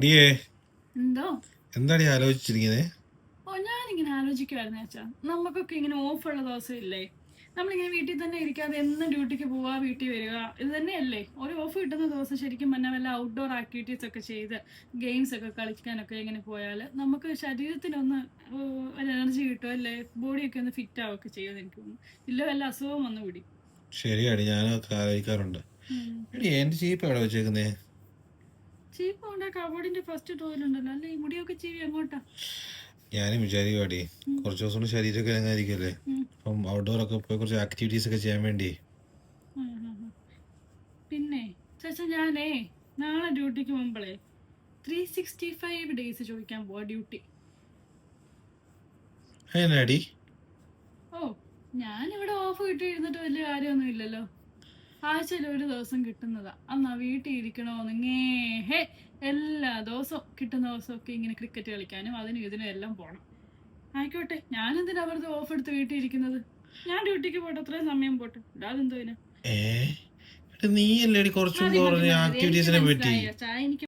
ഡിയേ എന്തോ എന്താടി ആലോചിച്ചിരിക്കുന്നത്? ഞാനിങ്ങനെ ആലോചിക്കുവായിരുന്നു അച്ഛാ, നമുക്കൊക്കെ ഇങ്ങനെ ഓഫുള്ള ദിവസം ഇല്ലേ? നമ്മളിങ്ങനെ വീട്ടിൽ തന്നെ ഇരിക്കാതെ എന്നും ഡ്യൂട്ടിക്ക് പോവാ, വീട്ടിൽ വരിക, ഇത് തന്നെയല്ലേ ഒരു ഓഫ് കിട്ടുന്ന ദിവസം. ശരിക്കും പറഞ്ഞാൽ വല്ല ഔട്ട്ഡോർ ആക്ടിവിറ്റീസ് ഒക്കെ ചെയ്ത് ഗെയിംസ് ഒക്കെ കളിക്കാനൊക്കെ ഇങ്ങനെ പോയാൽ നമുക്ക് ശരീരത്തിനൊന്ന് ഒരു എനർജി കിട്ടും അല്ലേ? ബോഡിയൊക്കെ ഒന്ന് ഫിറ്റ് ആവുകയൊക്കെ ചെയ്യുമെന്ന് എനിക്ക് തോന്നുന്നു. ഇല്ല വല്ല അസുഖം വന്നു പിടി. ശരിയാടി, ഞാനൊക്കെ ആലോചിക്കാറുണ്ട്. എടി എന്റെ ചീപ്പ് എവിടെ വെച്ചേക്കുന്നേ? ചീപ്പ് കൊണ്ട് കബോർഡിന്റെ ഫസ്റ്റ് ഡോറിലുണ്ടല്ലോ അല്ലേ? ഈ മുടിയൊക്കെ ചീവി എങ്ങോട്ടാ? ഞാനും വിചാരിക്കുവാടി, കുറച്ച് ദിവസം കൊണ്ട് ശരീരമൊക്കെ ഇറങ്ങാതിരിക്കല്ലേ, അപ്പം ഔട്ട്ഡോർ ഒക്കെ പോയി കുറച്ച് ആക്ടിവിറ്റീസ് ഒക്കെ ചെയ്യാൻ വേണ്ടി. പിന്നെ ചേച്ചാ, ഞാനേ നാളെ ഡ്യൂട്ടിക്ക് മുമ്പളേ 365 ഡേയ്സ് ചോദിക്കാൻ പോവാ ഡ്യൂട്ടി. അതിനാടി? ഓ, ഞാനിവിടെ ഓഫ് കിട്ടി ഇരുന്നിട്ട് വലിയ കാര്യമൊന്നും ഇല്ലല്ലോ. ആഴ്ചയിൽ ഒരു ദിവസം കിട്ടുന്നതാ. അന്നാ വീട്ടിൽ ഇരിക്കണോന്ന് ഹേ എല്ലാ ദിവസവും കിട്ടുന്ന ദിവസമൊക്കെ ഇങ്ങനെ ക്രിക്കറ്റ് കളിക്കാനും അതിനും ഇതിനും എല്ലാം പോണം. ആയിക്കോട്ടെ, ഞാനെന്തിനാ വെറുതെ ഓഫ് എടുത്ത് വീട്ടിൽ ഇരിക്കുന്നത്? ഞാൻ ഡ്യൂട്ടിക്ക് പോട്ടെ, അത്രയും സമയം പോട്ടെ, അല്ലാതെന്തോ ഇതിന്. നീ അല്ലേടി കുറച്ചും മതി മതി പറഞ്ഞ മതി, എനിക്ക് ആക്ടിവിറ്റീസിനെ പറ്റി. മനസ്സിലായി അച്ഛാ, എനിക്ക്